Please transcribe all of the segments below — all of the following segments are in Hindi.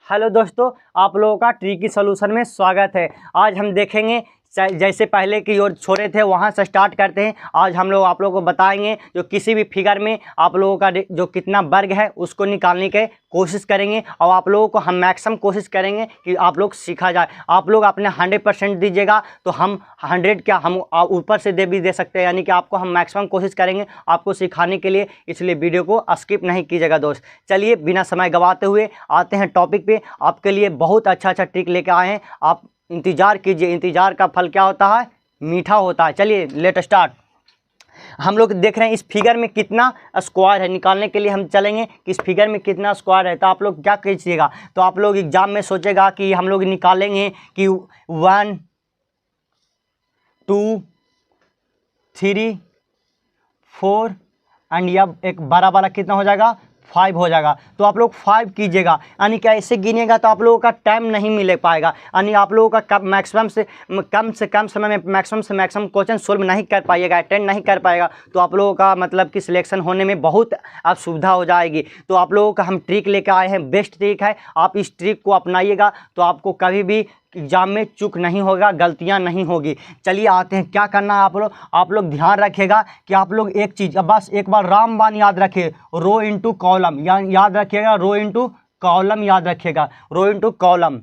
हेलो दोस्तों, आप लोगों का ट्रिकी सॉल्यूशन में स्वागत है। आज हम देखेंगे जैसे पहले की ओर छोड़े थे वहाँ से स्टार्ट करते हैं। आज हम लोग आप लोगों को बताएंगे जो किसी भी फिगर में आप लोगों का जो कितना वर्ग है उसको निकालने की कोशिश करेंगे और आप लोगों को हम मैक्सिमम कोशिश करेंगे कि आप लोग सीखा जाए। आप लोग अपने 100% दीजिएगा तो हम 100 क्या हम ऊपर से भी दे सकते हैं, यानी कि आपको हम मैक्सिमम कोशिश करेंगे आपको सिखाने के लिए, इसलिए वीडियो को स्किप नहीं कीजिएगा दोस्त। चलिए बिना समय गंवाते हुए आते हैं टॉपिक पे। आपके लिए बहुत अच्छा ट्रिक लेके आए हैं, आप इंतज़ार कीजिए। इंतज़ार का फल क्या होता है? मीठा होता है। चलिए लेट स्टार्ट। हम लोग देख रहे हैं इस फिगर में कितना स्क्वायर है, निकालने के लिए हम चलेंगे कि इस फिगर में कितना स्क्वायर है। तो आप लोग क्या कीजिएगा, तो आप लोग एग्जाम में सोचेगा कि हम लोग निकालेंगे कि 1 2 3 4 एंड यह एक बड़ा वाला कितना हो जाएगा? 5 हो जाएगा। तो आप लोग 5 कीजिएगा, यानी कि ऐसे गिनिएगा तो आप लोगों का टाइम नहीं मिल पाएगा, यानी आप लोगों का मैक्सिमम से कम समय में मैक्सिमम से मैक्सिमम क्वेश्चन सोल्व नहीं कर पाइएगा, अटेंड नहीं कर पाएगा। तो आप लोगों का मतलब कि सिलेक्शन होने में बहुत असुविधा हो जाएगी। तो आप लोगों का हम ट्रिक लेकर आए हैं, बेस्ट ट्रिक है। आप इस ट्रिक को अपनाइएगा तो आपको कभी भी एग्जाम में चूक नहीं होगा, गलतियां नहीं होगी। चलिए आते हैं क्या करना है। आप लोग ध्यान रखिएगा कि आप लोग एक चीज़ बस एक बार रामबाण याद रखिए, रो इंटू कॉलम याद रखिएगा, रो इंटू कॉलम याद रखिएगा, रो इंटू कॉलम।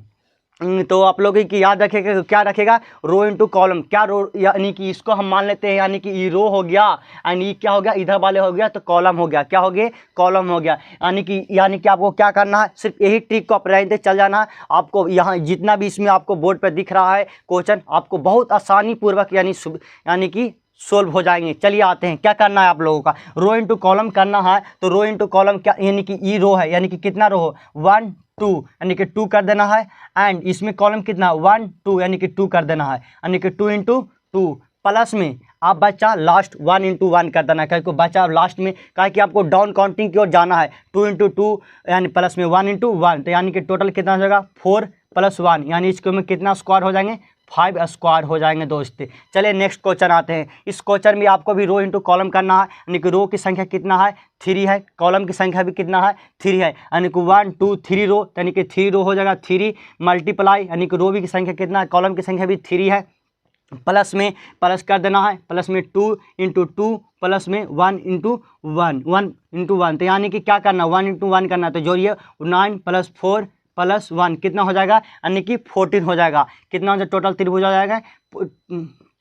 तो आप लोग की याद रखिएगा क्या रखेगा? Rho into column. क्या रो, यानी कि इसको हम मान लेते हैं, यानी कि ई रो हो गया एंड ई क्या हो गया? इधर वाले हो गया तो कॉलम हो गया। क्या हो गया? कॉलम हो गया। यानी कि आपको क्या करना है, सिर्फ यही ट्रिक को अपनाते चल जाना है। आपको यहाँ जितना भी इसमें आपको बोर्ड पर दिख रहा है क्वेश्चन, आपको बहुत आसानी पूर्वक यानी कि सोल्व हो जाएंगे। चलिए आते हैं क्या करना है आप लोगों का। रो इंटू कॉलम करना है, तो रो इंटू कॉलम क्या, यानी कि ई रो है, यानी कि कितना रो हो? 1 2, यानी कि 2 कर देना है। एंड इसमें कॉलम कितना? 1 2, यानी कि 2 कर देना है, यानी कि 2 इंटू 2। प्लस में आप बच्चा लास्ट 1 इंटू 1 कर देना है, क्योंकि बच्चा लास्ट में कहा कि आपको डाउन काउंटिंग की ओर जाना है। 2 इंटू 2 यानी प्लस में 1 इंटू 1, तो यानी कि टोटल कितना हो जाएगा? 4 + 1, यानी इसके में कितना स्क्वायर हो जाएंगे? 5 स्क्वायर हो जाएंगे दोस्त। चलिए नेक्स्ट क्वेश्चन आते हैं। इस क्वेश्चन में आपको भी रो इंटू कॉलम करना है, यानी कि रो की संख्या कितना है? 3 है। कॉलम की संख्या भी कितना है? 3 है, यानी कि 1 2 3 रो, यानी कि 3 रो हो जाएगा। 3 मल्टीप्लाई, यानी कि रो भी की संख्या कितना है? कॉलम की संख्या भी 3 है। प्लस में प्लस कर देना है, प्लस में 2 इंटू 2 प्लस में 1 इंटू 1, 1 इंटू 1, तो यानी कि क्या करना? 1 इंटू 1 करना। तो जोड़िए 9 + 4 + 1 कितना हो जाएगा? यानी कि 14 हो जाएगा। कितना हो जाएगा? टोटल त्रिभुज हो जाएगा,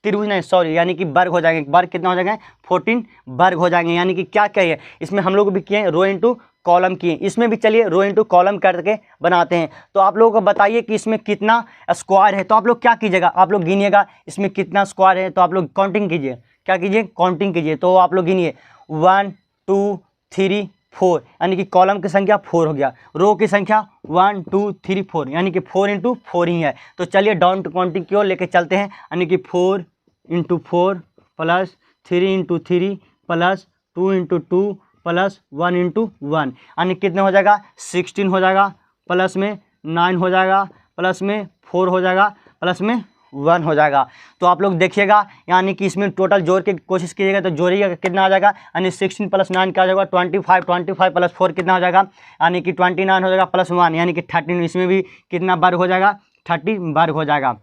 त्रिभुज नहीं सॉरी, यानी कि वर्ग हो जाएंगे। वर्ग कितना हो जाएगा? 14 वर्ग हो जाएंगे। यानी कि क्या कहिए, इसमें हम लोग भी किए रो इंटू कॉलम किए, इसमें भी चलिए रो इंटू कॉलम करके बनाते हैं। तो आप लोगों को बताइए कि इसमें कितना स्क्वायर है। तो आप लोग क्या कीजिएगा, आप लोग गिनिएगा इसमें कितना स्क्वायर है। तो आप लोग काउंटिंग कीजिए, क्या कीजिए? काउंटिंग कीजिए। तो आप लोग गिनिए 1 2 3 4, यानी कि कॉलम की संख्या 4 हो गया, रो की संख्या 1 2 3 4, यानी कि 4 इंटू 4 ही है। तो चलिए डाउन टू काउंटिंग की ओर लेके चलते हैं, यानी कि 4 into 4 plus 3 into 3 plus 2 into 2 plus 1 into 1, यानी कितने हो जाएगा? 16 हो जाएगा। प्लस में 9 हो जाएगा, प्लस में 4 हो जाएगा, प्लस में 1 हो जाएगा। तो आप लोग देखिएगा, यानी कि इसमें टोटल जोड़ के कोशिश कीजिएगा तो जोड़िएगा कितना आ जाएगा? यानी 16 + 9 क्या हो जाएगा? 25, 25 + 4 कितना हो जाएगा? यानी कि 29 हो जाएगा, प्लस 1 यानी कि 13। इसमें भी कितना वर्ग हो जाएगा? 30 वर्ग हो जाएगा।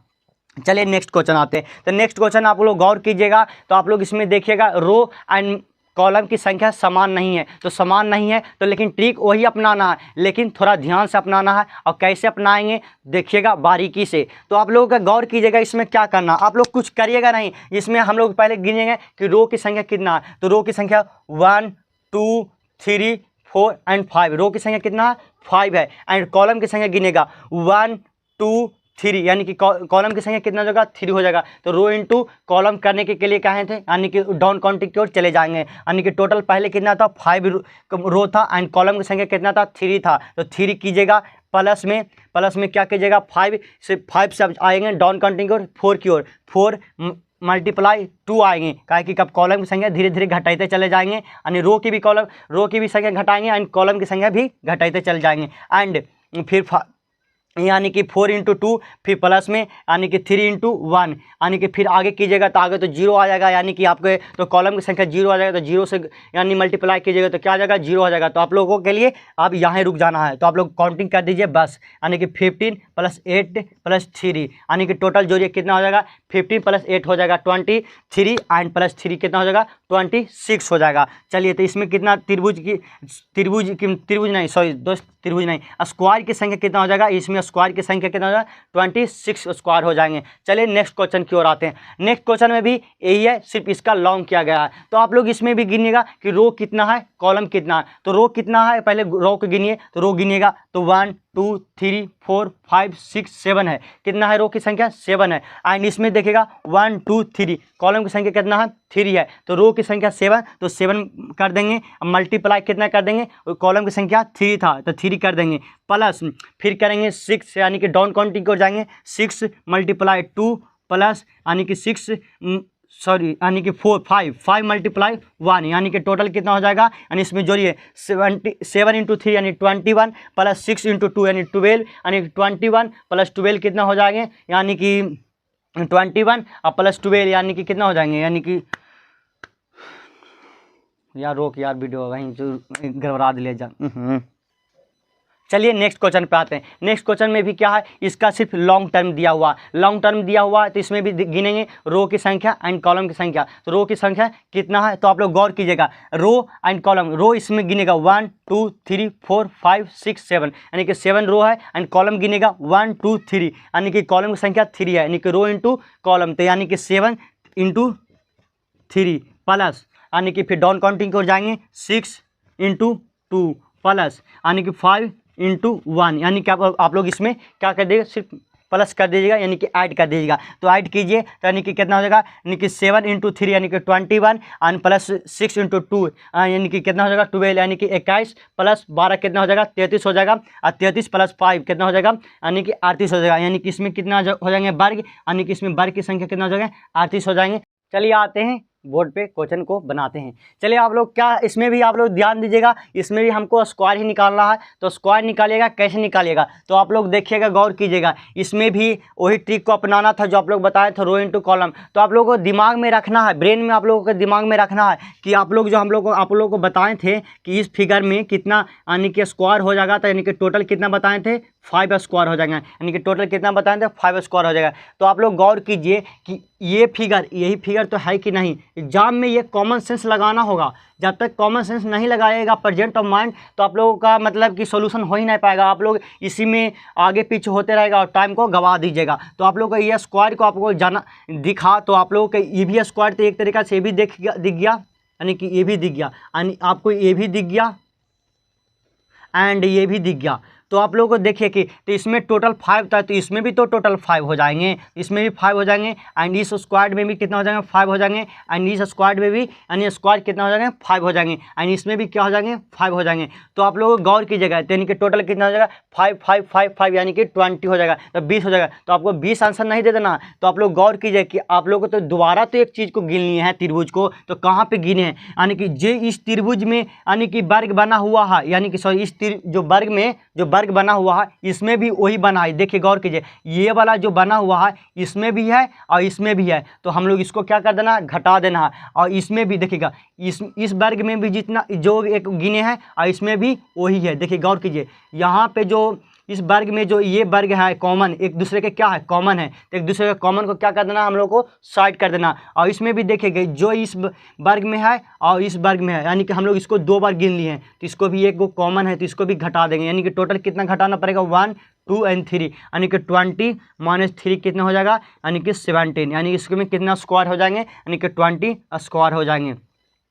चलिए नेक्स्ट क्वेश्चन आते हैं। तो नेक्स्ट क्वेश्चन आप लोग गौर कीजिएगा, तो आप लोग इसमें देखिएगा रो एंड कॉलम की संख्या समान नहीं है। तो समान नहीं है तो लेकिन ट्रिक वही अपनाना है, लेकिन थोड़ा ध्यान से अपनाना है। और कैसे अपनाएंगे देखिएगा बारीकी से। तो आप लोगों का गौर कीजिएगा, इसमें क्या करना, आप लोग कुछ करिएगा नहीं। इसमें हम लोग पहले गिनेंगे कि रो की संख्या कितना है। तो रो की संख्या 1 2 3 4 एंड 5, रो की संख्या कितना है? 5 है। एंड कॉलम की संख्या गिनेगा 1 2 3, यानी कि कॉलम की संख्या कितना हो जाएगा? 3 हो जाएगा। तो रो इंटू कॉलम करने के लिए कहे थे, यानी कि डाउन काउंटिंग की ओर चले जाएंगे। यानी कि टोटल पहले कितना था? 5 रो था एंड कॉलम की संख्या कितना था? 3 था। तो 3 कीजिएगा। प्लस में क्या कीजिएगा? 5 से आएंगे डाउन काउंटिंग की ओर 4 की ओर, 4 मल्टीप्लाई 2 आएंगे, काहे कि कब कॉलम की संख्या धीरे धीरे घटाते चले जाएंगे, यानी रो की भी संख्या घटाएंगे एंड कॉलम की संख्या भी घटाते चले जाएंगे। एंड फिर यानी कि 4 इंटू 2, फिर प्लस में यानी कि 3 इंटू 1, यानी कि फिर आगे कीजिएगा तो आगे तो जीरो आ जाएगा, यानी कि आपके तो कॉलम की संख्या जीरो आ जाएगा, तो जीरो से यानी मल्टीप्लाई कीजिएगा तो क्या आ जाएगा, जीरो आ जाएगा। तो आप लोगों के लिए अब यहाँ रुक जाना है, तो आप लोग काउंटिंग कर दीजिए बस, यानी कि 15 + 8 + 3, यानी कि टोटल जोड़िए कितना हो जाएगा, 15 + 8 हो जाएगा 23 एंड +3 कितना हो जाएगा, 26 हो जाएगा। चलिए तो इसमें कितना त्रिभुज नहीं, सॉरी दोस्त, त्रिभुज नहीं, स्क्वायर की संख्या कितना हो जाएगा, इसमें स्क्वायर की संख्या कितना हो जाएगा, 26 स्क्वायर हो जाएंगे। चलिए नेक्स्ट क्वेश्चन की ओर आते हैं। नेक्स्ट क्वेश्चन में भी यही है, सिर्फ इसका लॉन्ग किया गया है। तो आप लोग इसमें भी गिनिएगा कि रो कितना है, कॉलम कितना है। तो रो कितना है, पहले रो को गिनिए, तो रो गिनिएगा तो 1 2 3 4 5 6 7 है। कितना है रो की संख्या, 7 है। एंड इसमें देखिएगा 1 2 3, कॉलम की संख्या कितना है, 3 है। तो रो की संख्या 7, तो 7 कर देंगे, मल्टीप्लाई कितना कर देंगे, कॉलम की संख्या 3 था तो 3 कर देंगे, प्लस फिर करेंगे 6, यानी कि डाउन काउंटिंग को जाएंगे, 6 × 2 प्लस यानी कि 6 यानी कि 4 5 × 1, यानी कि टोटल कितना हो जाएगा, यानी इसमें जोड़िए 7 इंटू 3 यानी 21 प्लस 6 इंटू 2 यानी 12, यानी 21 + 12 कितना हो जाएंगे, यानी कि 21 और +12 यानी कि कितना हो जाएंगे, यानी कि यार रोक यार वीडियो वहीं जो गड़बड़ा दिले जा। चलिए नेक्स्ट क्वेश्चन पे आते हैं। नेक्स्ट क्वेश्चन में भी क्या है, इसका सिर्फ लॉन्ग टर्म दिया हुआ है, तो इसमें भी गिनेंगे रो की संख्या एंड कॉलम की संख्या। तो रो की संख्या कितना है, तो आप लोग गौर कीजिएगा, रो एंड कॉलम, रो इसमें गिनेगा 1 2 3 4 5 6 7, यानी कि 7 रो है, एंड कॉलम गिनेगा 1 2 3, यानी कि कॉलम की संख्या 3 है, यानी कि रो इंटू कॉलम, तो यानी कि 7 × 3 प्लस, यानी कि फिर डाउन काउंटिंग को जाएंगे 6 × 2 प्लस, यानी कि 5 × 1, यानी कि आप लोग इसमें क्या कर दीजिएगा, सिर्फ प्लस कर दीजिएगा, यानी कि ऐड कर दीजिएगा। तो ऐड कीजिए तो यानी कि कितना हो जाएगा, यानी कि 7 × 3 यानी कि 21 एंड प्लस 6 × 2 यानी कि कितना हो जाएगा 12, यानी कि 21 + 12 कितना हो जाएगा 33 हो जाएगा, और 33 + 5 कितना हो जाएगा, यानी कि 38 हो जाएगा, यानी कि इसमें कितना हो जाएंगे वर्ग, यानी कि इसमें वर्ग की संख्या कितना हो जाएगा 38 हो जाएंगे। चलिए आते हैं बोर्ड पे क्वेश्चन को बनाते हैं। चलिए आप लोग क्या, इसमें भी आप लोग ध्यान दीजिएगा, इसमें भी हमको स्क्वायर ही निकालना है। तो स्क्वायर निकालिएगा, कैसे निकालिएगा, तो आप लोग देखिएगा, गौर कीजिएगा, इसमें भी वही ट्रिक को अपनाना था जो आप लोग बताए थे, रो इंटू कॉलम। तो आप लोगों को दिमाग में रखना है, ब्रेन में आप लोगों को दिमाग में रखना है कि आप लोग जो आप लोगों को बताए थे कि इस फिगर में कितना यानी कि स्क्वायर हो जाएगा, तो यानी कि टोटल कितना बताए थे 5 स्क्वायर हो जाएगा, यानी कि टोटल कितना बताए थे 5 स्क्वायर हो जाएगा। तो आप लोग गौर कीजिए कि ये फिगर, यही फिगर तो है कि नहीं, एग्जाम में ये कॉमन सेंस लगाना होगा। जब तक कॉमन सेंस नहीं लगाएगा प्रेजेंट ऑफ माइंड, तो आप लोगों का मतलब कि सॉल्यूशन हो ही नहीं पाएगा, आप लोग इसी में आगे पीछे होते रहेगा और टाइम को गवा दीजिएगा। तो आप लोग को ये स्क्वायर को आपको जाना दिखा, तो आप लोगों को ये भी स्क्वायर तो एक तरीका से ये भी दिख गया, यानी कि ये भी दिख गया, यानी आपको ये भी दिख गया एंड ये भी दिख गया। तो आप लोगों को देखिए कि तो इसमें टोटल 5 था, तो इसमें भी तो टोटल 5 हो जाएंगे, इसमें भी 5 हो जाएंगे, एंड इस स्क्वायर में भी कितना हो जाएंगे 5 हो जाएंगे, एंड इस स्क्वायर में भी यानी स्क्वायर कितना हो जाएंगे 5 हो जाएंगे, एंड इसमें भी क्या हो जाएंगे 5 हो जाएंगे। तो आप लोगों को गौर कीजिएगा, यानी कि टोटल कितना हो जाएगा 5 5 5 5 यानी कि 20 हो जाएगा, तो 20 हो जाएगा। तो आपको 20 आंसर नहीं दे देना, तो आप लोग गौर कीजिए कि आप लोगों को तो दोबारा तो एक चीज़ को गिननी है, त्रिभुज को, तो कहाँ पर गिने हैं, यानी कि जे इस त्रिभुज में यानी कि वर्ग बना हुआ है, यानी कि सॉरी इस जो वर्ग में जो वर्ग बना हुआ है इसमें भी वही बना है। देखिए गौर कीजिए, ये वाला जो बना हुआ है इसमें भी है और इसमें भी है, तो हम लोग इसको क्या कर देना है, घटा देना है। और इसमें भी देखिएगा, इस वर्ग में भी जितना जो एक गिने हैं और इसमें भी वही है। देखिए गौर कीजिए, यहाँ पे जो इस वर्ग में जो ये वर्ग है कॉमन, एक दूसरे के क्या है कॉमन है, तो एक दूसरे के कॉमन को क्या कर देना हम लोग को साइड कर देना। और इसमें भी देखिएगा जो इस वर्ग में है और इस वर्ग में है, यानी कि हम लोग इसको 2 बार गिन लिए हैं, तो इसको भी एक वो कॉमन है तो इसको भी घटा देंगे, यानी कि टोटल कितना घटाना पड़ेगा 1 2 एंड 3, यानी कि 20 - 3 कितना हो जाएगा, यानी कि 17, यानी इसमें कितना स्क्वायर हो जाएंगे, यानी कि 20 स्क्वायर हो जाएंगे।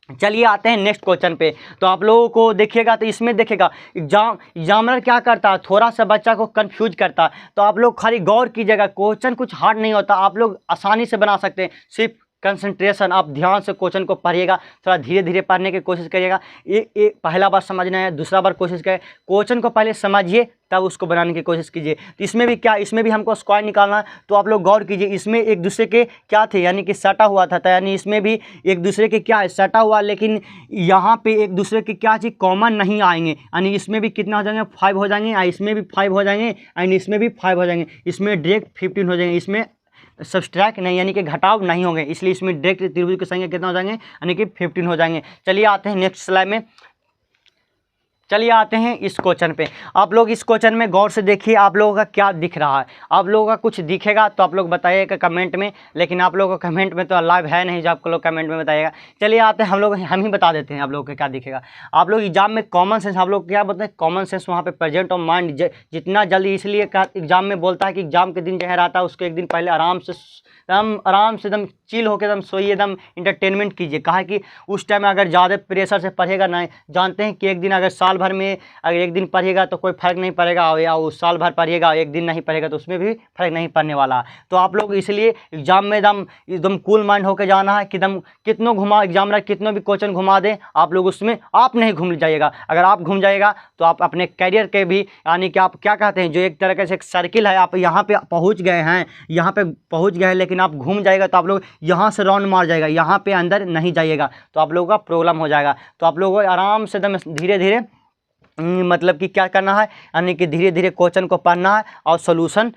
चलिए आते हैं नेक्स्ट क्वेश्चन पे। तो आप लोगों को देखिएगा, तो इसमें देखिएगा एग्जामिनर क्या करता है, थोड़ा सा बच्चा को कंफ्यूज करता है। तो आप लोग खाली गौर कीजिएगा, क्वेश्चन कुछ हार्ड नहीं होता, आप लोग आसानी से बना सकते हैं, सिर्फ कंसंट्रेशन, आप ध्यान से क्वेश्चन को पढ़िएगा, थोड़ा धीरे धीरे पढ़ने की कोशिश करिएगा। एक पहला बार समझना है, दूसरा बार कोशिश करें, क्वेश्चन को पहले समझिए तब उसको बनाने की कोशिश कीजिए। तो इसमें भी क्या, इसमें भी हमको स्क्वायर निकालना है। तो आप लोग गौर कीजिए, इसमें एक दूसरे के क्या थे, यानी कि सटा हुआ था, यानी इसमें भी एक दूसरे के क्या है, सटा हुआ, लेकिन यहाँ पे एक दूसरे के क्या चीज़ कॉमन नहीं आएंगे, यानी इसमें भी कितना हो जाएंगे, 5 हो जाएंगे, इसमें भी 5 हो जाएंगे, एंड इसमें भी 5 हो जाएंगे, इसमें डायरेक्ट 15 हो जाएंगे, इसमें सब्सट्रैक्ट नहीं यानी कि घटाव नहीं होंगे, इसलिए इसमें डायरेक्ट त्रिभुज की संख्या कितना हो जाएंगे, यानी कि 15 हो जाएंगे। चलिए आते हैं नेक्स्ट स्लाइड में, चलिए आते हैं इस क्वेश्चन पे। आप लोग इस क्वेश्चन में गौर से देखिए, आप लोगों का क्या दिख रहा है। आप लोगों का कुछ दिखेगा तो आप लोग बताइएगा कमेंट में, लेकिन आप लोगों का कमेंट में तो लाइव है नहीं जो आपको लोग कमेंट में बताइएगा। चलिए आते हैं, हम ही बता देते हैं आप लोगों को क्या दिखेगा। आप लोग एग्जाम में कॉमन सेंस, आप लोग क्या बोलते हैं, कॉमन सेंस वहाँ पे प्रेजेंट ऑफ माइंड जितना जल्दी, इसलिए एग्जाम में बोलता है कि एग्जाम के दिन जो है रहता है उसको एक दिन पहले आराम से एकदम चिल होकर एकदम सोइए, एकदम इंटरटेनमेंट कीजिए। कहा कि उस टाइम अगर ज़्यादा प्रेशर से पढ़ेगा, नहीं जानते हैं कि एक दिन अगर साल भर में अगर एक दिन पढ़ेगा तो कोई फर्क नहीं पड़ेगा, या उस साल भर पढ़ेगा एक दिन नहीं पढ़ेगा तो उसमें भी फर्क नहीं पड़ने वाला। तो आप लोग इसलिए एग्जाम में एकदम कूल माइंड होकर जाना है कि एकदम कितनों घुमा एग्जामिनर कितनों भी क्वेश्चन घुमा दें, आप लोग उसमें आप नहीं घूम जाइएगा। अगर आप घूम जाएगा तो आप अपने करियर के भी, यानी कि आप क्या कहते हैं, जो एक तरह से एक सर्किल है, आप यहाँ पे पहुँच गए हैं, यहाँ पे पहुँच गए हैं, लेकिन आप घूम जाएगा तो आप लोग यहाँ से राउंड मार जाएगा, यहाँ पे अंदर नहीं जाइएगा, तो आप लोगों का प्रॉब्लम हो जाएगा। तो आप लोगों को आराम से एकदम धीरे धीरे मतलब कि क्या करना है, यानी कि धीरे धीरे क्वेश्चन को पढ़ना है और सॉल्यूशन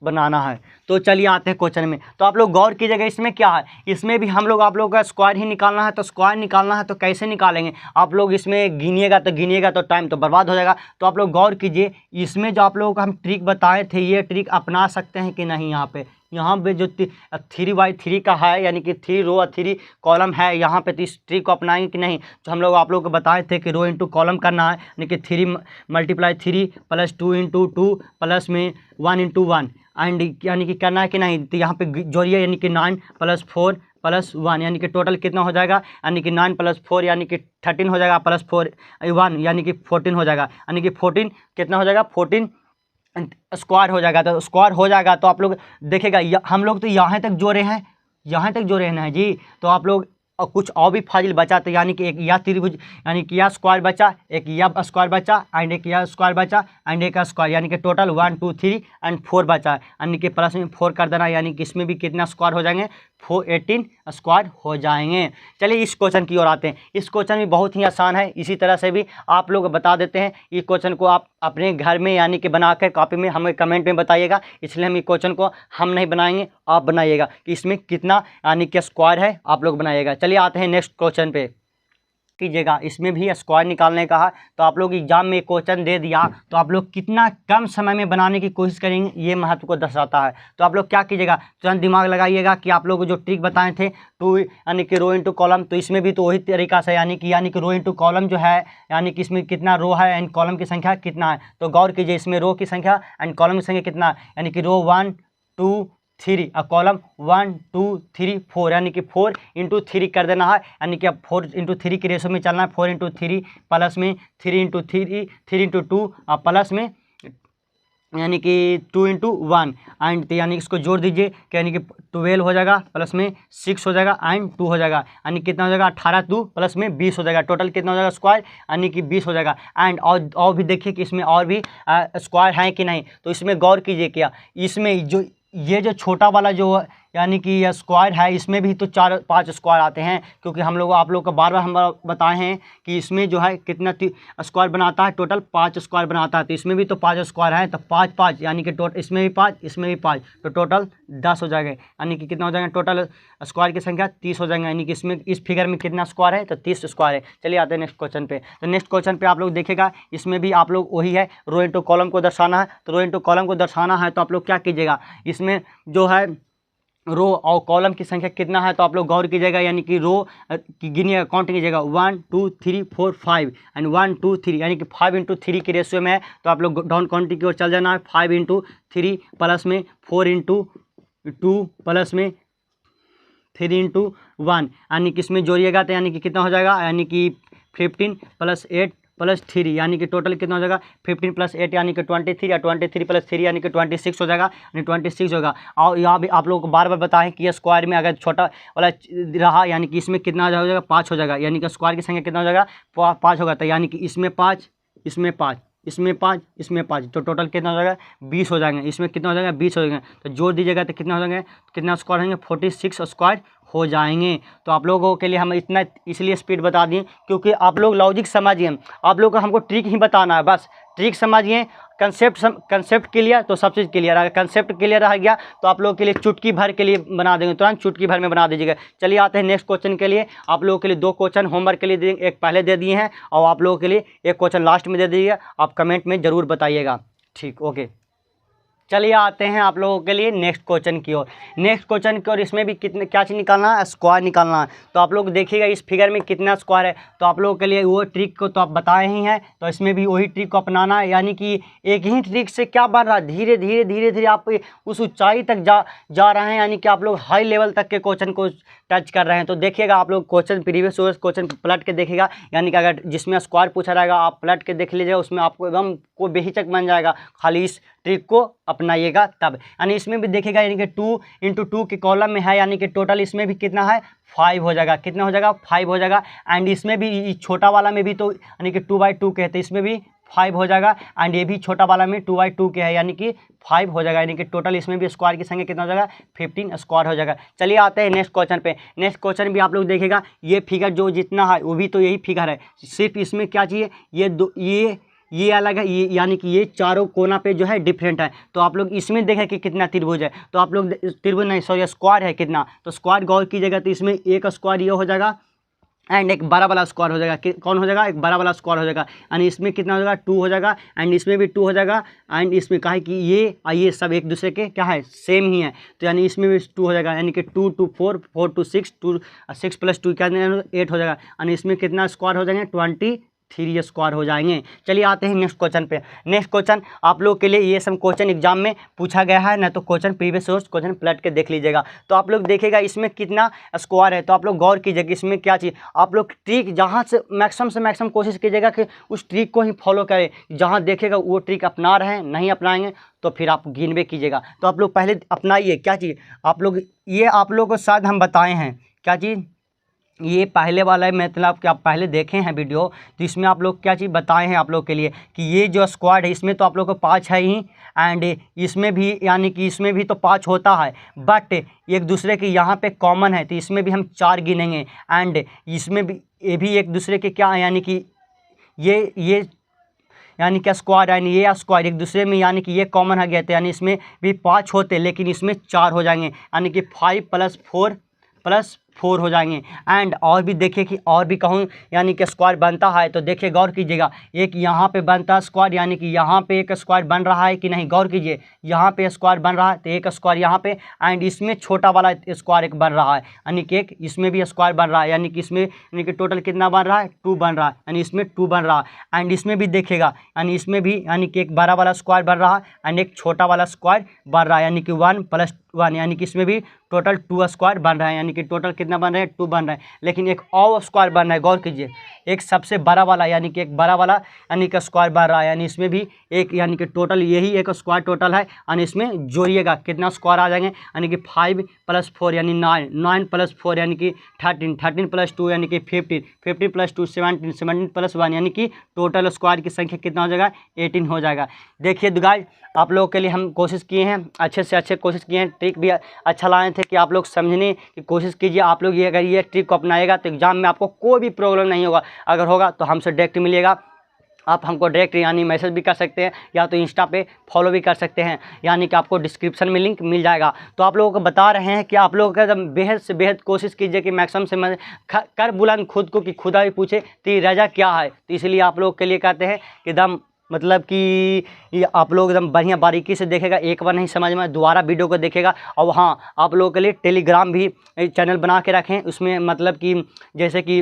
बनाना है। तो चलिए आते हैं क्वेश्चन में। तो आप लोग गौर कीजिएगा, इसमें क्या है, इसमें भी हम लोग आप लोगों का स्क्वायर ही निकालना है। तो स्क्वायर निकालना है तो कैसे निकालेंगे, आप लोग इसमें गिनिएगा तो टाइम तो बर्बाद हो जाएगा। तो आप लोग गौर कीजिए, इसमें जो आप लोगों को हम ट्रिक बताए थे, ये ट्रिक अपना सकते हैं कि नहीं। यहाँ पे जो 3/3 का है, यानी कि 3 रो और 3 कॉलम है, यहाँ पे तो इस ट्रिक को अपनाएंगे कि नहीं। तो हम लोग आप लोगों को बताए थे कि रो इंटू कॉलम करना है, यानी कि 3 × 3 प्लस 2 × 2 प्लस में 1 × 1 एंड यानी कि करना है कि नहीं। तो यहाँ पे जोड़िए, यानी कि 9 + 4 + 1, यानी कि टोटल कितना हो जाएगा, यानी कि 9 + 4 यानी कि 13 हो जाएगा, प्लस 4 1 यानी कि 14 हो जाएगा, यानी कि 14 कितना हो जाएगा, 14 स्क्वायर हो जाएगा। तो स्क्वायर हो जाएगा तो आप लोग देखेगा, हम लोग तो यहाँ तक जोड़े हैं, यहाँ तक जोड़े हैं ना जी। तो आप लोग और कुछ और भी फाजिल बचा, तो यानी कि एक या त्रिभुज, यानी कि या स्क्वायर बचा, एक या स्क्वायर बचा एंड एक या स्क्वायर बचा एंड एक स्क्वायर, यानी कि टोटल 1 2 3 एंड 4 बचा, यानी कि प्लस में 4 कर देना, यानी कि इसमें भी कितना स्क्वायर हो जाएंगे, 18 स्क्वायर हो जाएंगे। चलिए इस क्वेश्चन की ओर आते हैं। इस क्वेश्चन भी बहुत ही आसान है, इसी तरह से भी आप लोग बता देते हैं। इस क्वेश्चन को आप अपने घर में यानी कि बनाकर कॉपी में हमें कमेंट में बताइएगा, इसलिए हम इस क्वेश्चन को हम नहीं बनाएंगे, आप बनाइएगा कि इसमें कितना यानी कि स्क्वायर है, आप लोग बनाइएगा। चलिए आते हैं नेक्स्ट क्वेश्चन पे कीजिएगा। इसमें भी स्क्वायर निकालने का है। तो आप लोग एग्जाम में क्वेश्चन दे दिया तो आप लोग कितना कम समय में बनाने की कोशिश करेंगे, ये महत्व को दर्शाता है। तो आप लोग क्या कीजिएगा, तुरंत दिमाग लगाइएगा कि आप लोग जो ट्रिक बताए थे 2 यानी कि रो इंटू कॉलम, तो इसमें भी तो वही तरीका से यानी कि रो इंटू कॉलम जो है, यानी कि इसमें कितना रो है एंड कॉलम की संख्या कितना है। तो गौर कीजिए, इसमें रो की संख्या एंड कॉलम की संख्या कितना है, यानी कि रो 1 2 3 और कॉलम 1 2 3 4, यानी कि 4 × 3 कर देना है, यानी कि अब 4 × 3 की रेशो में चलना है। 4 × 3 प्लस में 3 × 3 3 × 2 और प्लस में यानी कि 2 × 1 एंड यानी इसको जोड़ दीजिए, यानी कि 12 हो जाएगा, प्लस में 6 हो जाएगा एंड 2 हो जाएगा, यानी कितना हो जाएगा 18 2 प्लस में 20 हो जाएगा। टोटल कितना हो जाएगा स्क्वायर, यानी कि 20 हो जाएगा। एंड और भी देखिए कि इसमें और भी स्क्वायर है कि नहीं। तो इसमें गौर कीजिए, क्या इसमें जो ये जो छोटा वाला जो यानी कि यह स्क्वायर है, इसमें भी तो 4 5 स्क्वायर आते हैं, क्योंकि हम लोग आप लोग को बार बार हम बताए हैं कि इसमें जो है कितना स्क्वायर बनाता है, टोटल 5 स्क्वायर बनाता है। तो इसमें भी तो 5 स्क्वायर हैं, तो 5 5 यानी कि टोटल इसमें भी 5 इसमें भी 5, तो टोटल 10 हो जाएगा, यानी कि कितना हो जाएगा, टोटल स्क्वायर की संख्या 30 हो जाएगा, यानी कि इसमें इस फिगर में कितना स्क्वायर है, तो 30 स्क्वायर है। चलिए आते हैं नेक्स्ट क्वेश्चन पे। तो नेक्स्ट क्वेश्चन पे आप लोग देखेगा, इसमें भी आप लोग वही है, रो इंटू कॉलम को दर्शाना है। तो रो इंटू कॉलम को दर्शाना है तो आप लोग क्या कीजिएगा, इसमें जो है रो और कॉलम की संख्या कितना है, तो आप लोग गौर कीजिएगा, यानी कि रो की गिनिएगा, काउंट कीजिएगा 1 2 3 4 5 एंड 1 2 3, यानी कि 5 × 3 की रेशियो में है। तो आप लोग डाउन काउंटिंग की ओर चल जाना है। 5 × 3 प्लस में 4 × 2 प्लस में 3 × 1, यानी कि इसमें जोड़िएगा तो यानी कि कितना हो जाएगा, यानी कि 15 + 8 प्लस 3 यानी कि टोटल कितना हो जाएगा 15 प्लस 8 यानी कि 23 या 23 प्लस 3 यानी कि 26 हो जाएगा, यानी 26 होगा। और यहाँ भी आप लोग को बार बार बताएं कि ये स्क्वायर में अगर छोटा वाला रहा यानी कि इसमें कितना हो जाएगा 5 हो जाएगा, यानी कि स्क्वायर की संख्या कितना हो जाएगा 5 होगा। तो यानी कि इसमें 5 इसमें 5 इसमें 5 इसमें 5 तो टोटल कितना हो जाएगा 20 हो जाएंगे। इसमें कितना हो जाएगा 20 हो जाएंगे, तो जोड़ दीजिएगा तो कितना हो जाएंगे, कितना स्क्वायर होंगे 46 स्क्वायर हो जाएंगे। तो आप लोगों के लिए हम इतना इसलिए स्पीड बता दिए क्योंकि आप लोग लॉजिक समझिए, आप लोग को हमको ट्रिक ही बताना है, बस ट्रिक समझिए। कंसेप्ट क्लियर तो सब चीज़ क्लियर। अगर कंसेप्ट क्लियर रह गया तो आप लोगों के लिए चुटकी भर के लिए बना देंगे, तुरंत चुटकी भर में बना दीजिएगा। चलिए आते हैं नेक्स्ट क्वेश्चन के लिए। आप लोगों के लिए 2 क्वेश्चन होमवर्क के लिए दिए, एक पहले दे दिए हैं और आप लोगों के लिए एक क्वेश्चन लास्ट में दे दीजिएगा। आप कमेंट में ज़रूर बताइएगा, ठीक, ओके। चलिए आते हैं आप लोगों के लिए नेक्स्ट क्वेश्चन की ओर। नेक्स्ट क्वेश्चन की ओर इसमें भी कितने क्या चीज़ निकालना है, स्क्वायर निकालना है। तो आप लोग देखिएगा इस फिगर में कितना स्क्वायर है, तो आप लोगों के लिए वो ट्रिक को तो आप बताए ही हैं, तो इसमें भी वही ट्रिक को अपनाना है। यानी कि एक ही ट्रिक से क्या बन रहा है, धीरे धीरे धीरे धीरे आप उस ऊंचाई तक जा रहे हैं, यानी कि आप लोग हाई लेवल तक के क्वेश्चन को टच कर रहे हैं। तो देखिएगा आप लोग क्वेश्चन प्रीवियस क्वेश्चन पलट के देखिएगा, यानी कि अगर जिसमें स्क्वायर पूछा रहेगा आप पलट के देख लीजिएगा, उसमें आपको एकदम को बेहिचक बन जाएगा। खाली इस ट्रिक को अपनाइएगा तब। यानी इसमें भी देखिएगा यानी कि 2 × 2 के कॉलम में है, यानी कि टोटल इसमें भी कितना है 5 हो जाएगा। कितना हो जाएगा 5 हो जाएगा। एंड इसमें भी छोटा वाला में भी तो यानी कि 2/2 के है, तो इसमें भी 5 हो जाएगा। एंड ये भी छोटा वाला में 2/2 के है, यानी कि 5 हो जाएगा। यानी कि टोटल इसमें भी स्क्वायर की संख्या कितना हो जाएगा 15 स्क्वायर हो जाएगा। चलिए आते हैं नेक्स्ट क्वेश्चन पे। नेक्स्ट क्वेश्चन भी आप लोग देखिएगा, ये फिगर जो जितना है वो भी तो यही फिगर है, सिर्फ इसमें क्या चाहिए ये अलग है, ये यानी कि ये चारों कोना पे जो है डिफरेंट है। तो आप लोग इसमें देखें कि कितना त्रिभुज है, तो आप लोग त्रिभुज नहीं सॉरी स्क्वायर है कितना, तो स्क्वायर गौर कीजिएगा तो इसमें एक स्क्वायर ये हो जाएगा एंड एक बड़ा वाला स्क्वायर हो जाएगा। कौन हो जाएगा, एक बड़ा वाला स्क्वायर हो जाएगा। यानी इसमें कितना हो जाएगा 2 हो जाएगा एंड इसमें भी 2 हो जाएगा। एंड इसमें कहा है कि ये सब एक दूसरे के क्या है सेम ही है, तो यानी इसमें भी 2 हो जाएगा। यानी कि 2 × 4 4 × 6 6 + 2 क्या 8 हो जाएगा। यानी इसमें कितना स्क्वायर हो जाएंगे 23 स्क्वायर हो जाएंगे। चलिए आते हैं नेक्स्ट क्वेश्चन पे। नेक्स्ट क्वेश्चन आप लोग के लिए ये सब क्वेश्चन एग्जाम में पूछा गया है ना, तो क्वेश्चन प्रीवियस क्वेश्चन पलट के देख लीजिएगा। तो आप लोग देखिएगा इसमें कितना स्क्वायर है, तो आप लोग गौर कीजिएगा इसमें क्या चीज़। आप लोग ट्रिक जहाँ से मैक्सिमम कोशिश कीजिएगा कि उस ट्रिक को ही फॉलो करें, जहाँ देखेगा वो ट्रिक अपना रहे हैं, नहीं अपनाएंगे तो फिर आप गिनवे कीजिएगा। तो आप लोग पहले अपनाइए क्या चीज़, आप लोग को शायद हम बताए हैं क्या चीज़, ये पहले वाला है, मतलब कि आप पहले देखे हैं वीडियो, तो इसमें आप लोग क्या चीज़ बताए हैं आप लोग के लिए कि ये जो स्क्वायर है इसमें तो आप लोग को 5 है ही एंड इसमें भी यानी कि इसमें भी तो 5 होता है, बट एक दूसरे के यहाँ पे कॉमन है, तो इसमें भी हम 4 गिनेंगे। एंड इसमें भी ये भी एक दूसरे के क्या है, यानी कि ये यानी कि स्क्वायर यानी ये स्क्वायर एक दूसरे में यानी कि ये कॉमन आ गया था, यानी इसमें भी 5 होते लेकिन इसमें 4 हो जाएंगे, यानी कि 5 + 4 हो जाएंगे। एंड और भी देखिए कि और भी कहूँ यानी कि स्क्वायर बनता है, तो देखिए गौर कीजिएगा एक यहाँ पे बनता है स्क्वायर, यानी कि यहाँ पे एक स्क्वायर बन रहा है कि नहीं, गौर कीजिए यहाँ पे स्क्वायर बन रहा है तो एक स्क्वायर यहाँ पे, एंड इसमें छोटा वाला स्क्वायर एक बन रहा है, यानी कि एक इसमें भी स्क्वायर बन रहा है, यानी कि इसमें यानी कि टोटल कितना बन रहा है 2 बन रहा है, यानी इसमें 2 बन रहा है। एंड इसमें भी देखिएगा यानी इसमें भी यानी कि एक बड़ा वाला स्क्वायर बन रहा है एंड एक छोटा वाला स्क्वायर बन रहा है, यानी कि 1 + 1, यानी कि इसमें भी टोटल 2 स्क्वायर बन रहा है, यानी कि टोटल कितना बन रहा है 2 बन रहा है। लेकिन एक और स्क्वायर बन रहा है, गौर कीजिए एक सबसे बड़ा वाला यानी कि एक बड़ा वाला यानी कि स्क्वायर बन रहा है, यानी इसमें भी एक यानी कि टोटल यही एक स्क्वायर टोटल है, यानी इसमें जोड़िएगा कितना स्क्वायर आ जाएंगे, यानी कि 5 + 4 यानी 9 9 + 4 यानी कि 13 13 + 2 यानी कि 15 15 + 2 17 17 + 1 यानी कि टोटल स्क्वायर की संख्या कितना हो जाएगा 18 हो जाएगा। देखिए गाइस आप लोगों के लिए हम कोशिश किए हैं, अच्छे से अच्छे कोशिश किए हैं, ट्रिक भी अच्छा लाए थे कि आप लोग समझने की कोशिश कीजिए। आप लोग ये अगर ये ट्रिक को अपनाएगा तो एग्जाम में आपको कोई भी प्रॉब्लम नहीं होगा, अगर होगा तो हमसे डायरेक्ट मिलिएगा, आप हमको डायरेक्ट यानी मैसेज भी कर सकते हैं या तो इंस्टा पे फॉलो भी कर सकते हैं, यानी कि आपको डिस्क्रिप्शन में लिंक मिल जाएगा। तो आप लोगों को बता रहे हैं कि आप लोगों का एकदम बेहद से बेहद कोशिश कीजिए कि मैक्सिमम से कर बुलंद खुद को कि खुदा भी पूछे तो रजा क्या है, तो इसलिए आप लोग के लिए कहते हैं कि एकदम मतलब कि आप लोग एकदम बढ़िया बारीकी से देखेगा, एक बार नहीं समझ में दोबारा वीडियो को देखेगा। और हाँ आप लोगों के लिए टेलीग्राम भी चैनल बना के रखें, उसमें मतलब कि जैसे कि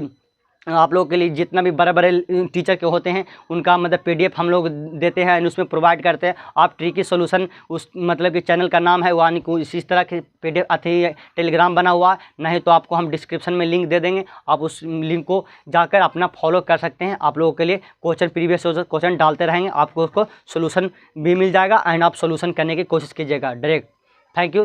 आप लोगों के लिए जितना भी बड़े बड़े टीचर के होते हैं उनका मतलब PDF हम लोग देते हैं, उसमें प्रोवाइड करते हैं। आप ट्रिकी सॉल्यूशन उस मतलब कि चैनल का नाम है, यानी कि इसी तरह के PDF अथी टेलीग्राम बना हुआ, नहीं तो आपको हम डिस्क्रिप्शन में लिंक दे देंगे, आप उस लिंक को जाकर अपना फॉलो कर सकते हैं। आप लोगों के लिए क्वेश्चन प्रीवियस क्वेश्चन डालते रहेंगे, आपको उसको सोल्यूशन भी मिल जाएगा एंड आप सोल्यूशन करने की कोशिश कीजिएगा डायरेक्ट। Thank you.